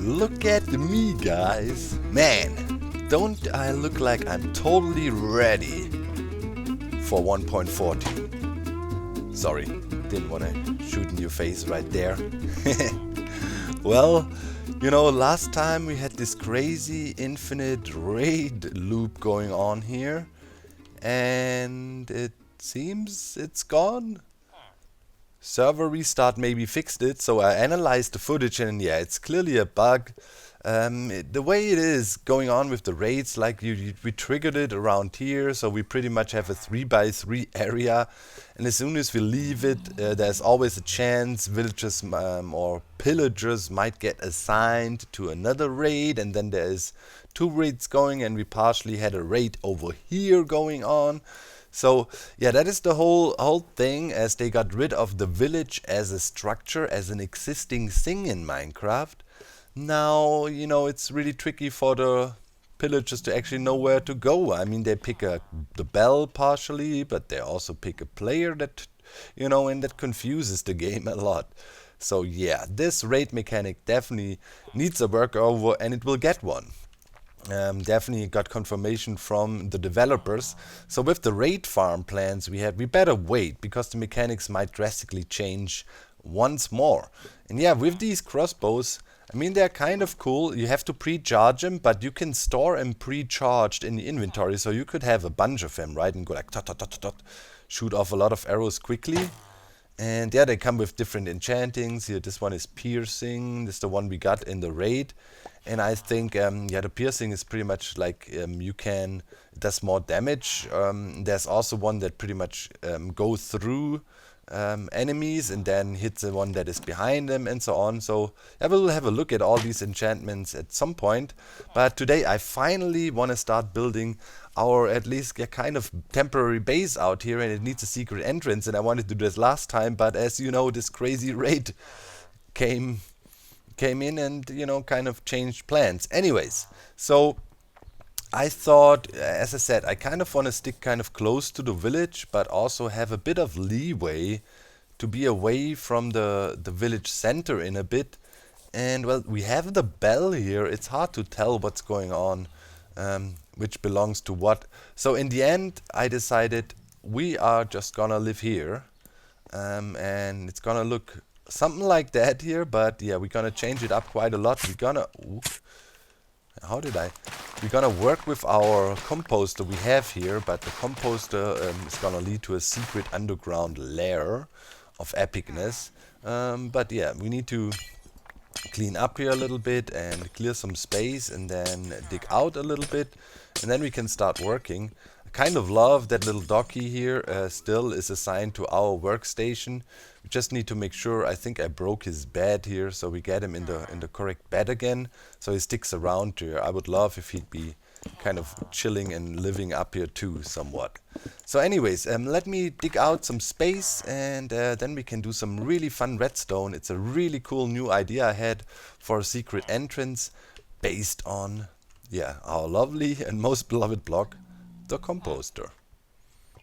Look at me, guys. Man, don't I look like I'm totally ready for 1.14? Sorry, didn't want to shoot in your face right there. Well, you know, last time we had this crazy infinite raid loop going on here, and it seems it's gone. Server restart maybe fixed it, so I analyzed the footage and yeah, it's clearly a bug. The way it is going on with the raids, like we triggered it around here, so we pretty much have a 3x3 area, and as soon as we leave it, there's always a chance villagers or pillagers might get assigned to another raid, and then there's 2 raids going, and we partially had a raid over here going on. So yeah, that is the whole thing, as they got rid of the village as a structure, as an existing thing in Minecraft. Now, you know, it's really tricky for the pillagers to actually know where to go. I mean, they pick the bell partially, but they also pick a player that, you know, and that confuses the game a lot. So yeah, this raid mechanic definitely needs a workover, and it will get one. Definitely got confirmation from the developers. So with the raid farm plans we better wait, because the mechanics might drastically change once more. And yeah, with these crossbows, I mean, they're kind of cool. You have to pre-charge them, but you can store them pre-charged in the inventory, so you could have a bunch of them, right, and go like tot, tot, tot, tot, shoot off a lot of arrows quickly. And yeah, they come with different enchantings. Here, this one is piercing. This is the one we got in the raid. And I think, yeah, the piercing is pretty much like it does more damage. There's also one that pretty much goes through enemies and then hits the one that is behind them and so on. So I will have a look at all these enchantments at some point. But today I finally want to start building our at least kind of temporary base out here, and it needs a secret entrance, and I wanted to do this last time, but as you know, this crazy raid came in and, you know, kind of changed plans. Anyways, so I thought, as I said, I kind of want to stick kind of close to the village, but also have a bit of leeway to be away from the village center in a bit. And well, we have the bell here. It's hard to tell what's going on, which belongs to what. So in the end, I decided we are just gonna live here, and it's gonna look something like that here. But yeah, we're gonna change it up quite a lot. We're gonna we're gonna work with our composter we have here, but the composter is gonna lead to a secret underground lair of epicness. But yeah, we need to clean up here a little bit and clear some space, and then dig out a little bit, and then we can start working. I kind of love that little doggy here still is assigned to our workstation. We just need to make sure. I think I broke his bed here, so we get him in the correct bed again, so he sticks around here. I would love if he'd be kind of chilling and living up here too somewhat. So anyways, let me dig out some space, and then we can do some really fun redstone. It's a really cool new idea I had for a secret entrance based on, yeah, our lovely and most beloved block, the composter.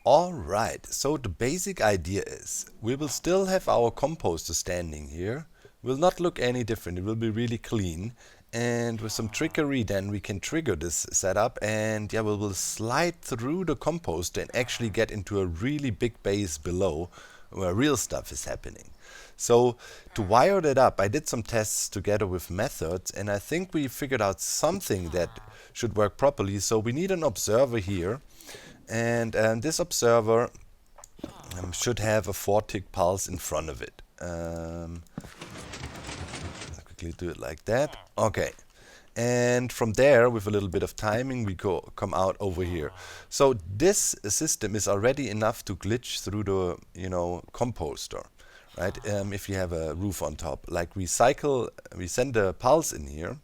Alright, so the basic idea is we will still have our composter standing here. Will not look any different. It will be really clean. And with some trickery, then we can trigger this setup, and yeah, we will slide through the composter and actually get into a really big base below where real stuff is happening. So to wire that up, I did some tests together with methods, and I think we figured out something that should work properly. So we need an observer here, and this observer should have a 4-tick pulse in front of it. Do it like that. Okay, and from there, with a little bit of timing, we come out over here. So this system is already enough to glitch through the, you know, composter, right? If you have a roof on top, like we send a pulse in here,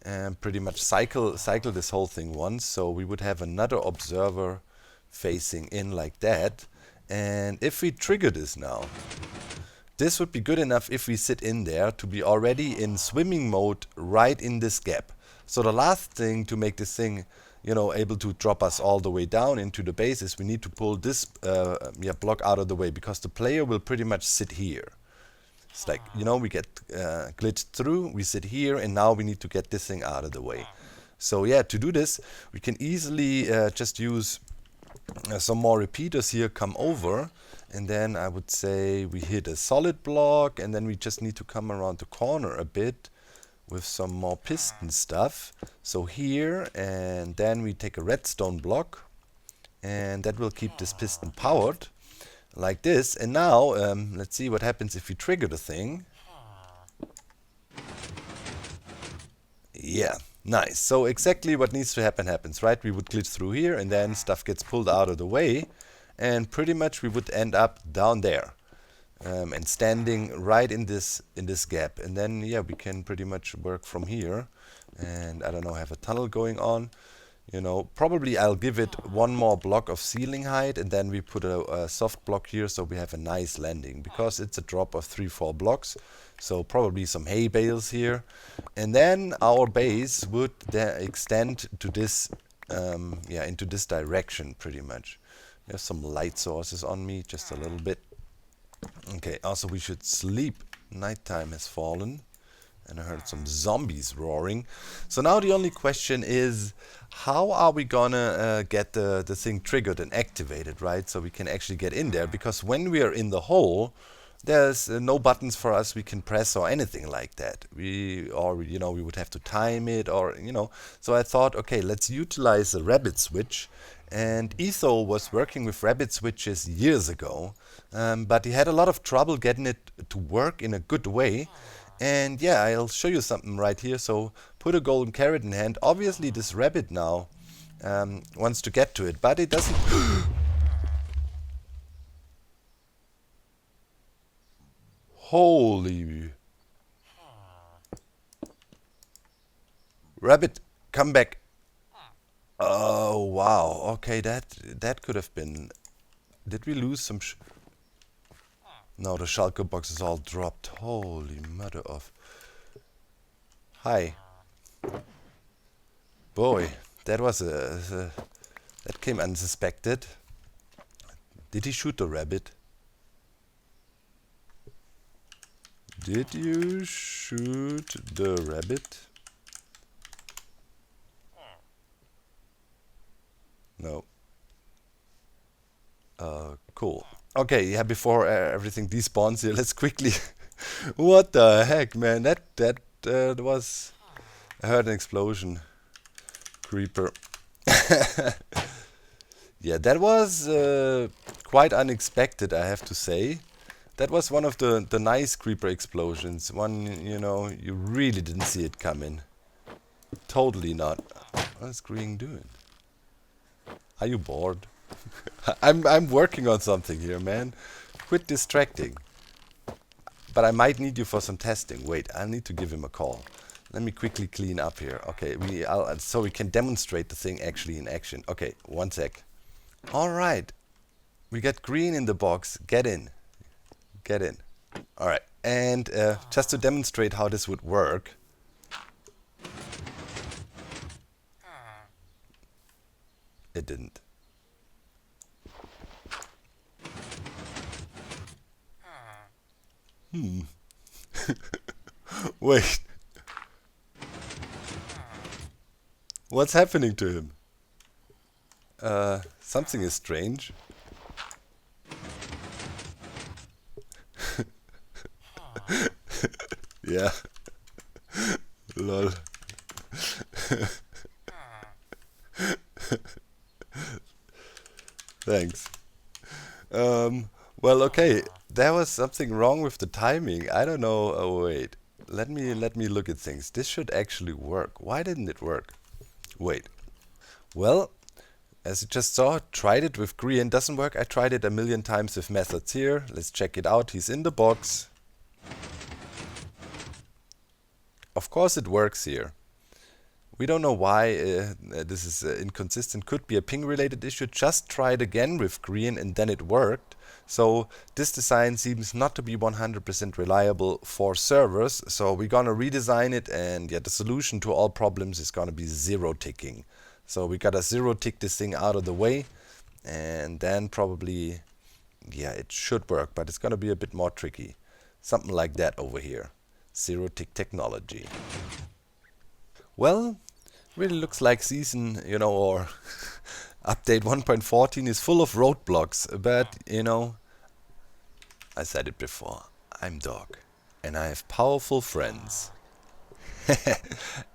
and pretty much cycle this whole thing once. So we would have another observer facing in like that, and if we trigger this now, this would be good enough if we sit in there to be already in swimming mode right in this gap. So the last thing to make this thing, you know, able to drop us all the way down into the base is we need to pull this block out of the way, because the player will pretty much sit here. It's like, you know, we get glitched through, we sit here, and now we need to get this thing out of the way. So yeah, to do this, we can easily just use some more repeaters here, come over, and then I would say we hit a solid block, and then we just need to come around the corner a bit with some more piston stuff. So here, and then we take a redstone block, and that will keep this piston powered like this. And now let's see what happens if we trigger the thing. Yeah, nice. So exactly what needs to happen happens, right? We would glitch through here, and then stuff gets pulled out of the way, and pretty much we would end up down there, and standing right in this gap. And then yeah, we can pretty much work from here, and I don't know, have a tunnel going on. You know, probably I'll give it one more block of ceiling height, and then we put a soft block here so we have a nice landing, because it's a drop of 3-4 blocks. So probably some hay bales here, and then our base would extend to this, yeah, into this direction pretty much. There's some light sources on me, just a little bit. Okay, also we should sleep. Nighttime has fallen. And I heard some zombies roaring. So now the only question is, how are we gonna get the thing triggered and activated, right? So we can actually get in there, because when we are in the hole, there's no buttons for us we can press or anything like that. You know, we would have to time it, or, you know. So I thought, okay, let's utilize a rabbit switch. And Etho was working with rabbit switches years ago, but he had a lot of trouble getting it to work in a good way. And yeah, I'll show you something right here. So put a golden carrot in hand. Obviously this rabbit now wants to get to it, but it doesn't. Holy rabbit, come back. Oh wow, okay, that could have been. Did we lose some no, the shulker box is all dropped. Holy mother of. Hi. Boy, that was that came unsuspected. Did he shoot the rabbit? Did you shoot the rabbit? No. Cool. Okay, yeah, before everything despawns here, let's quickly... What the heck, man? That was... I heard an explosion. Creeper. Yeah, that was quite unexpected, I have to say. That was one of the nice creeper explosions. One, you know, you really didn't see it coming. Totally not. What's Green doing? Are you bored? I'm working on something here, man. Quit distracting. But I might need you for some testing. Wait, I'll need to give him a call. Let me quickly clean up here. Okay, so we can demonstrate the thing actually in action. Okay, one sec. All right, we got Green in the box. Get in. Get in. All right, and just to demonstrate how this would work. It didn't. Wait. What's happening to him? Something is strange. Yeah. Lol. Thanks. Well, okay. There was something wrong with the timing. I don't know. Oh, wait. Let me look at things. This should actually work. Why didn't it work? Wait. Well, as you just saw, tried it with Green. Doesn't work. I tried it a million times with methods here. Let's check it out. He's in the box. Of course it works here. We don't know why this is inconsistent. Could be a ping related issue. Just try it again with Green and then it worked. So this design seems not to be 100% reliable for servers. So we're gonna redesign it, and yeah, the solution to all problems is gonna be zero ticking. So we gotta zero tick this thing out of the way, and then probably, yeah, it should work, but it's gonna be a bit more tricky. Something like that over here. Zero tick technology. Well, really looks like season, or update 1.14 is full of roadblocks. But, I said it before. I'm Dog. And I have powerful friends.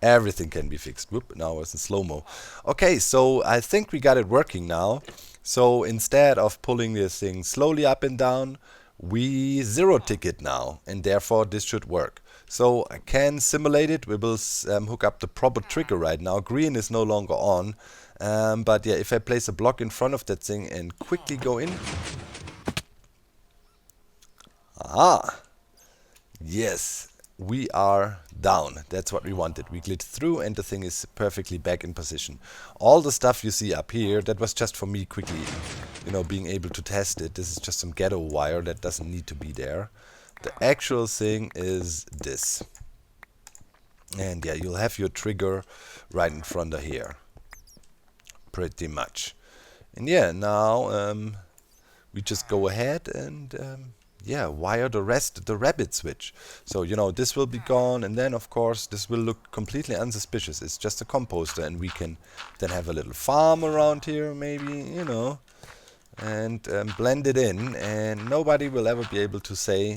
Everything can be fixed. Whoop, now I was in slow-mo. Okay, so I think we got it working now. So instead of pulling this thing slowly up and down, we zero tick it now, and therefore this should work. So I can simulate it. We will hook up the proper trigger right now. Green is no longer on. But yeah, if I place a block in front of that thing and quickly go in. Ah, yes, we are down. That's what we wanted. We glitched through and the thing is perfectly back in position. All the stuff you see up here, that was just for me quickly, being able to test it. This is just some ghetto wire that doesn't need to be there. The actual thing is this. And yeah, you'll have your trigger right in front of here. Pretty much. And yeah, now we just go ahead and yeah, wire the rest, the rabbit switch. So, this will be gone, and then, of course, this will look completely unsuspicious. It's just a composter, and we can then have a little farm around here, maybe, and blend it in, and nobody will ever be able to say,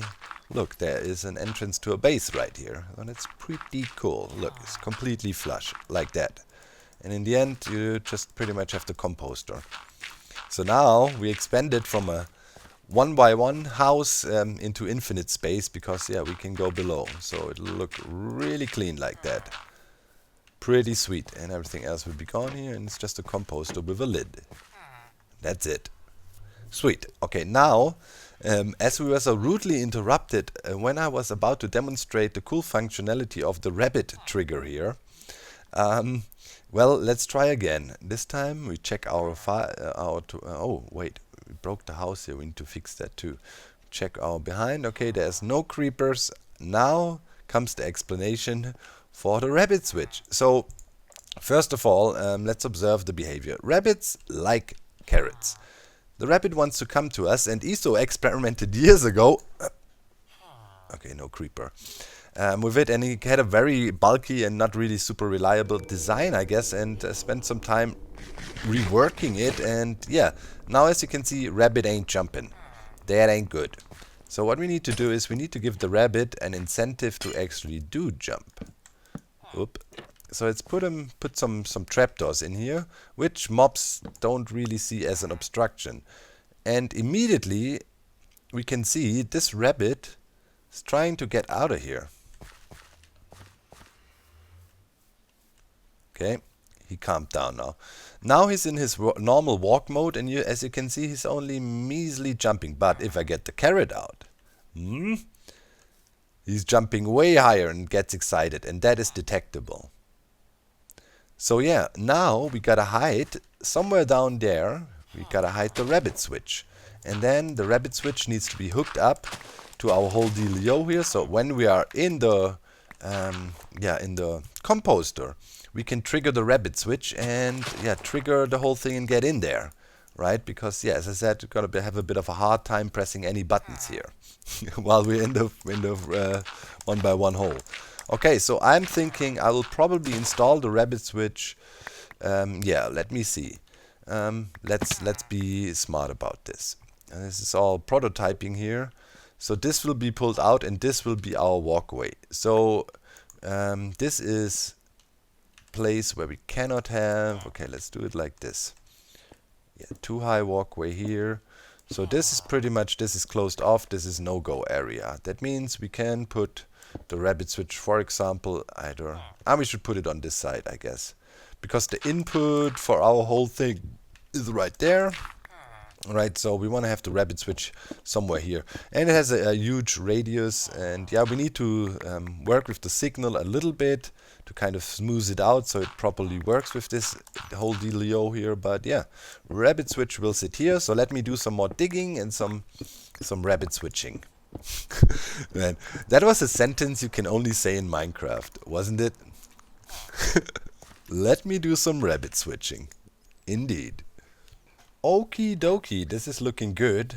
look, there is an entrance to a base right here. And it's pretty cool. Look, it's completely flush, like that. And in the end, you just pretty much have the composter. So now, we expanded from a 1x1 house into infinite space, because yeah, we can go below, so it'll look really clean like that. Pretty sweet, and everything else will be gone here, and it's just a composter with a lid. That's it. Sweet. Okay, now as we were so rudely interrupted when I was about to demonstrate the cool functionality of the rabbit trigger here, well, let's try again. This time we check our file. Oh wait, we broke the house here. We need to fix that too. Check our behind. Okay, there's no creepers. Now comes the explanation for the rabbit switch. So first of all, let's observe the behavior. Rabbits like carrots. The rabbit wants to come to us, and ESO experimented years ago. Okay, no creeper. With it, and he had a very bulky and not really super reliable design, I guess, and spent some time reworking it. And yeah, now as you can see, rabbit ain't jumping. That ain't good. So what we need to do is we need to give the rabbit an incentive to actually do jump. Oop. So let's put some trapdoors in here, which mobs don't really see as an obstruction. And immediately we can see this rabbit is trying to get out of here. Okay, he calmed down now. Now he's in his normal walk mode, and as you can see, he's only measly jumping. But if I get the carrot out, he's jumping way higher and gets excited, and that is detectable. So yeah, now we gotta hide somewhere down there. We gotta hide the rabbit switch, and then the rabbit switch needs to be hooked up to our whole dealio here. So when we are in the in the composter, we can trigger the rabbit switch and trigger the whole thing and get in there, right? Because yeah, as I said, we're gonna have a bit of a hard time pressing any buttons here while we're in the 1x1 hole. Okay, so I'm thinking I will probably install the rabbit switch. Let me see. Let's be smart about this. This is all prototyping here. So this will be pulled out, and this will be our walkway. So this is place where we cannot have. Okay, let's do it like this. Yeah, too high walkway here. So this is pretty much, this is closed off. This is no-go area. That means we can put the rabbit switch, for example, either. We should put it on this side, I guess, because the input for our whole thing is right there. Right, so we want to have the rabbit switch somewhere here, and it has a huge radius, and yeah, we need to work with the signal a little bit to kind of smooth it out so it properly works with this whole dealio here. But yeah, rabbit switch will sit here. So let me do some more digging and some rabbit switching. Man, that was a sentence you can only say in Minecraft, wasn't it? Let me do some rabbit switching. Indeed. Okie dokie, this is looking good.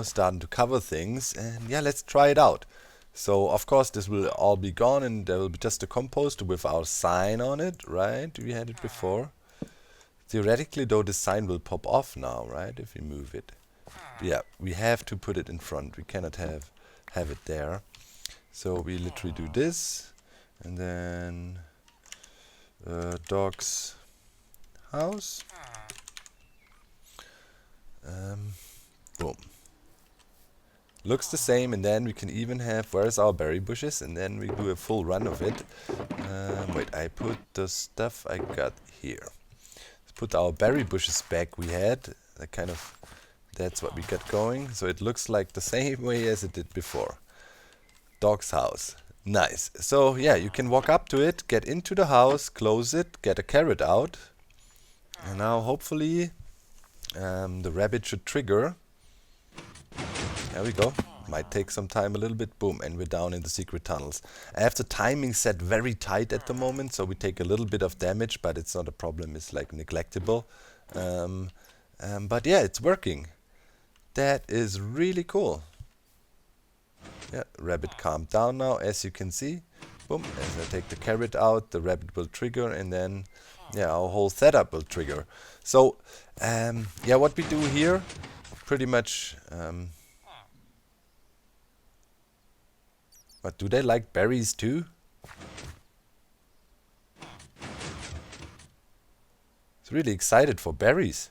Starting to cover things, and yeah, let's try it out. So of course this will all be gone, and there will be just a composter with our sign on it, right? We had it before. Theoretically though, the sign will pop off now, right? If we move it. Yeah, we have to put it in front. We cannot have it there. So we literally do this, and then dog's house. Boom. Looks the same, and then we can even have, where's our berry bushes, and then we do a full run of it. Wait, I put the stuff I got here. Let's put our berry bushes back we had. That's what we got going. So it looks like the same way as it did before. Dog's house. Nice. So yeah, you can walk up to it, get into the house, close it, get a carrot out. And now hopefully the rabbit should trigger. There we go. Might take some time, a little bit. Boom, and we're down in the secret tunnels. I have the timing set very tight at the moment, so we take a little bit of damage, but it's not a problem. It's like neglectable. But yeah, it's working. That is really cool. Yeah, rabbit calmed down now, as you can see. Boom, as I take the carrot out, the rabbit will trigger, and then yeah, our whole setup will trigger. So yeah, what we do here, pretty much. But do they like berries too? It's really excited for berries.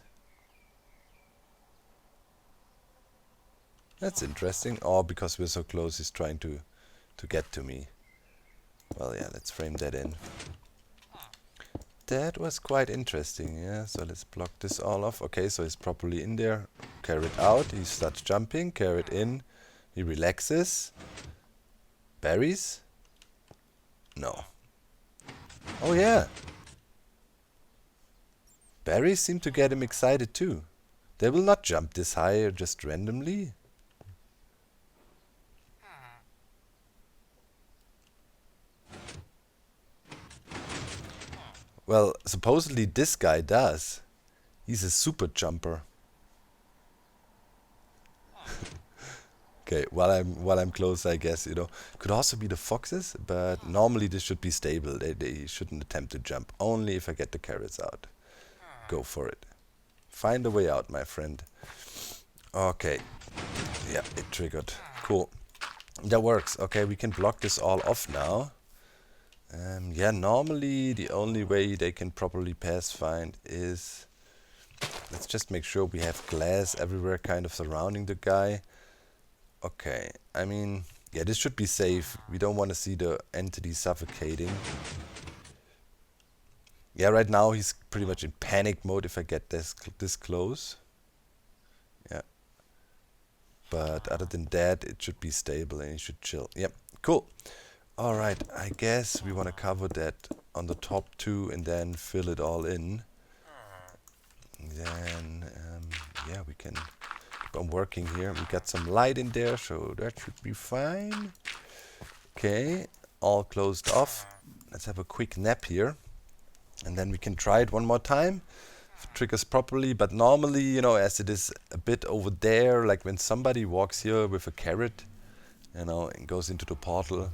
That's interesting. Oh, because we're so close, he's trying to get to me. Well, yeah, let's frame that in. That was quite interesting, yeah. So let's block this all off. Okay, so he's properly in there. Carrot out, he starts jumping. Carrot in, he relaxes. Berries? No. Oh yeah. Berries seem to get him excited too. They will not jump this high just randomly. Well, supposedly this guy does. He's a super jumper. Okay, while I'm close, I guess, you know. Could also be the foxes, but normally this should be stable. They shouldn't attempt to jump. Only if I get the carrots out. Go for it. Find a way out, my friend. Okay. Yeah, it triggered. Cool. That works. Okay, we can block this all off now. Yeah, normally the only way they can properly pass find is... Let's just make sure we have glass everywhere kind of surrounding the guy. Okay, I mean, yeah, this should be safe. We don't want to see the entity suffocating. Yeah, right now he's pretty much in panic mode if I get this close. Yeah. But other than that, it should be stable and he should chill. Yep, cool. Alright, I guess we want to cover that on the top too and then fill it all in. Then, yeah, we can keep on working here. We got some light in there, so that should be fine. Okay, all closed off. Let's have a quick nap here. And then we can try it one more time. If it triggers properly, but normally, you know, as it is a bit over there, like when somebody walks here with a carrot, you know, and goes into the portal,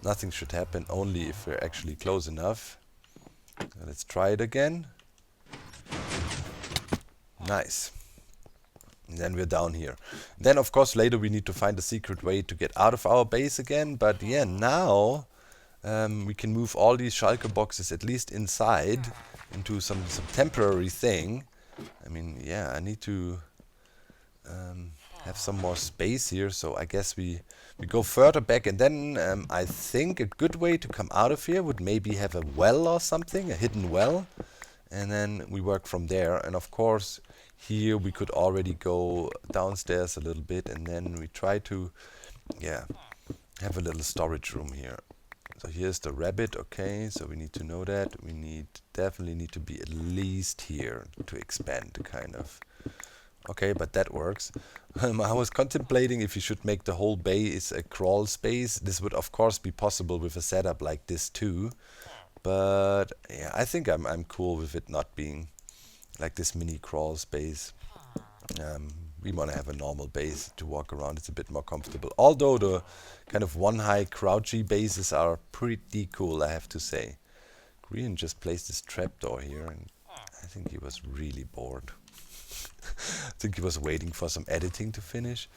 nothing should happen, only if we're actually close enough. So let's try it again. Nice. And then we're down here. Then, of course, later we need to find a secret way to get out of our base again. But yeah, now we can move all these shulker boxes at least inside into some temporary thing. I mean, yeah, I need to have some more space here. So I guess we go further back. And then I think a good way to come out of here would maybe have a well or something, a hidden well. And then we work from there. And of course, here we could already go downstairs a little bit. And then we try to, yeah, have a little storage room here. So here's the rabbit. Okay, so we need to know that. We definitely need to be at least here to expand, kind of. Okay, but that works. I was contemplating if you should make the whole base a crawl space. This would of course be possible with a setup like this too. But yeah, I think I'm cool with it not being like this mini crawl space. we want to have a normal base to walk around. It's a bit more comfortable. Although the kind of one-high crouchy bases are pretty cool, I have to say. Green just placed this trapdoor here, and I think he was really bored. I think he was waiting for some editing to finish.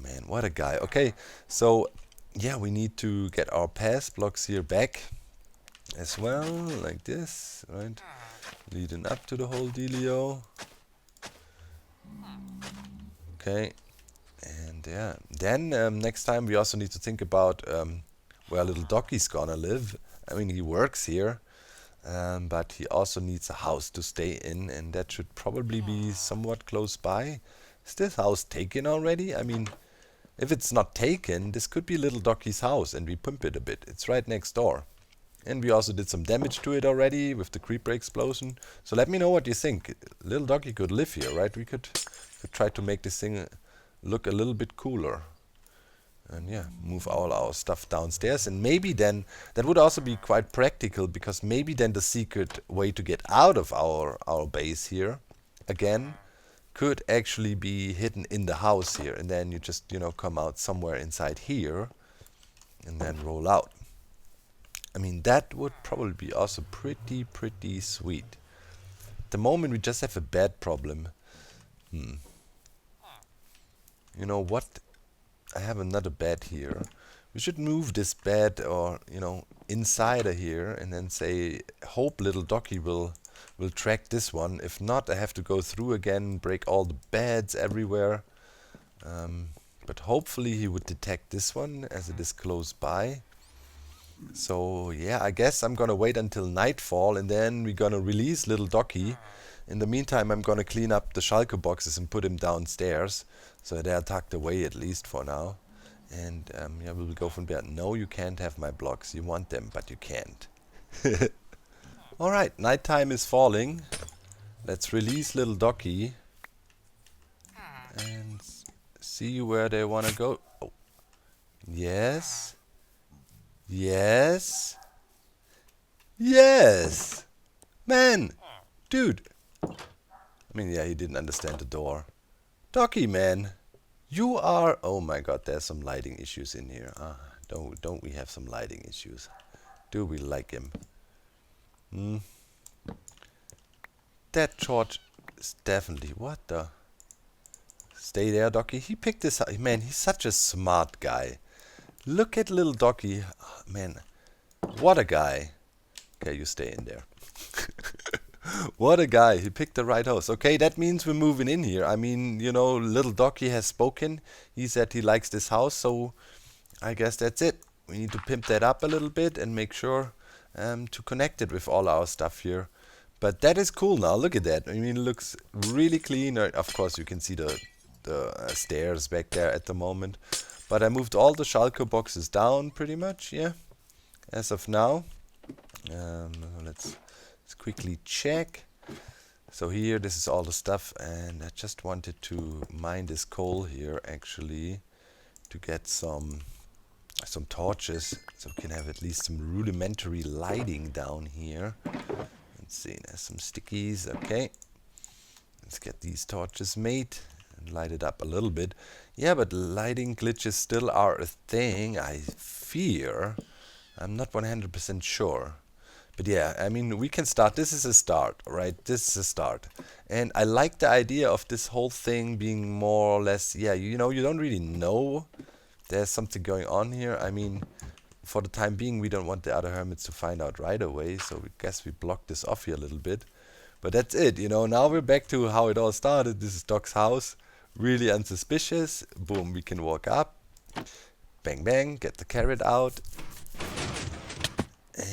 Man, what a guy. Okay, so yeah, we need to get our pass blocks here back as well, like this, right? Leading up to the whole dealio. Okay, and yeah, then next time we also need to think about where little Dockie's gonna live. I mean, he works here, but he also needs a house to stay in, and that should probably be somewhat close by. Is this house taken already? I mean, if it's not taken, this could be little Dockie's house, and we pimp it a bit. It's right next door. And we also did some damage to it already with the creeper explosion. So let me know what you think. Little Dockie could live here, right? We could try to make this thing look a little bit cooler. And yeah, move all our stuff downstairs. And maybe then, that would also be quite practical, because maybe then the secret way to get out of our base here, again, could actually be hidden in the house here. And then you just, you know, come out somewhere inside here and then roll out. I mean, that would probably be also pretty sweet. At the moment, we just have a bed problem. You know what? I have another bed here. We should move this bed, or, you know, inside of here, and then say, hope little Dockie will track this one. If not, I have to go through again, break all the beds everywhere. But hopefully he would detect this one, as it is close by. So yeah, I guess I'm gonna wait until nightfall, and then we're gonna release little Dockie. In the meantime, I'm gonna clean up the shulker boxes and put him downstairs, so they're tucked away at least for now. And yeah, we'll go from there. No, you can't have my blocks. You want them, but you can't. Alright, nighttime is falling. Let's release little Dockie and see where they wanna go. Oh. Yes. Yes. Yes. Man. Dude. I mean, yeah, he didn't understand the door. Dockie, man. You are... Oh my god, there's some lighting issues in here. Don't we have some lighting issues? Do we like him? That torch is definitely... What the... Stay there, Dockie. He picked this up. Man, he's such a smart guy. Look at little Dockie. Oh, man, what a guy. Okay, you stay in there. What a guy. He picked the right house. Okay, that means we're moving in here. I mean, you know, little Dockie has spoken. He said he likes this house, so I guess that's it. We need to pimp that up a little bit and make sure to connect it with all our stuff here. But that is cool now. Look at that. I mean, it looks really clean. Of course, you can see the stairs back there at the moment. But I moved all the shulker boxes down pretty much, yeah, as of now. Let's quickly check. So here, this is all the stuff, and I just wanted to mine this coal here, actually, to get some torches, so we can have at least some rudimentary lighting down here. Let's see, there's some stickies, okay. Let's get these torches made. Light it up a little bit. Yeah, but lighting glitches still are a thing, I fear. I'm not 100% sure. But yeah, I mean, we can start. This is a start, right? This is a start. And I like the idea of this whole thing being more or less, yeah, you know, you don't really know there's something going on here. I mean, for the time being, we don't want the other hermits to find out right away, so we guess we block this off here a little bit. But that's it, you know, now we're back to how it all started. This is Doc's house. Really unsuspicious. Boom, we can walk up. Bang, bang, get the carrot out.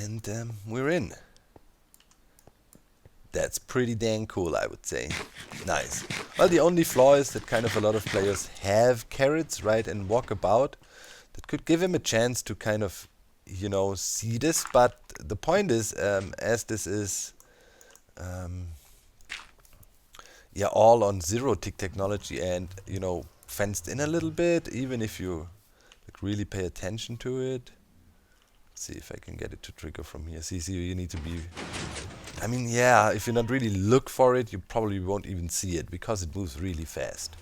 And we're in. That's pretty dang cool, I would say. Nice. Well, the only flaw is that kind of a lot of players have carrots, right, and walk about. That could give him a chance to kind of, you know, see this. But the point is, as this is... yeah, all on zero-tick technology and, you know, fenced in a little bit, even if you like, really pay attention to it. Let's see if I can get it to trigger from here. See, you need to be... I mean, yeah, if you not really look for it, you probably won't even see it, because it moves really fast.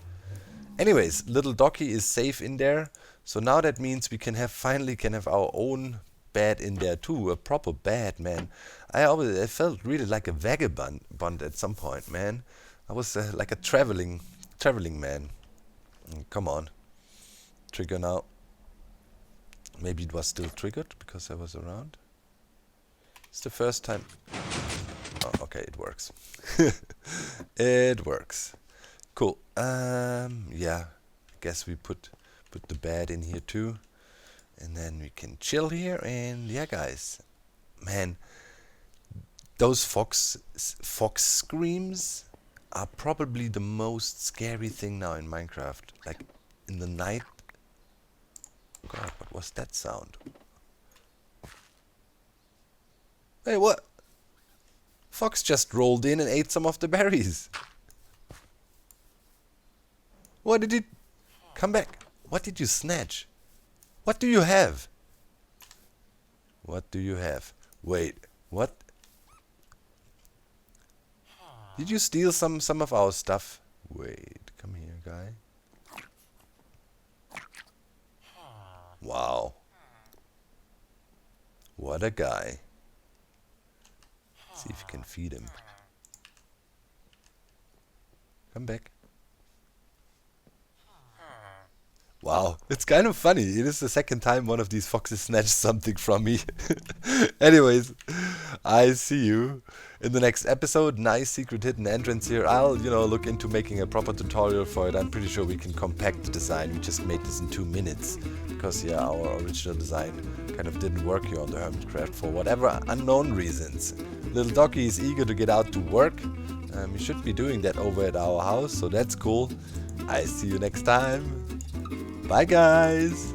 Anyways, little doggy is safe in there. So now that means we can finally have our own bed in there too. A proper bed, man. I felt really like a vagabond at some point, man. I was like a traveling man. Come on. Trigger now. Maybe it was still triggered because I was around. It's the first time. Oh, okay, it works. It works. Cool. Yeah. Guess we put the bed in here too, and then we can chill here. And yeah, guys, man, those fox screams are probably the most scary thing now in Minecraft. Like in the night. God, what was that sound? Hey, what? Fox just rolled in and ate some of the berries. What did you... Come back. What did you snatch? What do you have? What do you have? Wait, what? Did you steal some of our stuff? Wait, come here, guy. Wow. What a guy. Let's see if you can feed him. Come back. Wow, it's kind of funny. It is the second time one of these foxes snatched something from me. Anyways, I see you in the next episode. Nice secret hidden entrance here. I'll, look into making a proper tutorial for it. I'm pretty sure we can compact the design. We just made this in 2 minutes because, yeah, our original design kind of didn't work here on the Hermitcraft for whatever unknown reasons. Little doggy is eager to get out to work. We should be doing that over at our house, so that's cool. I see you next time. Bye, guys!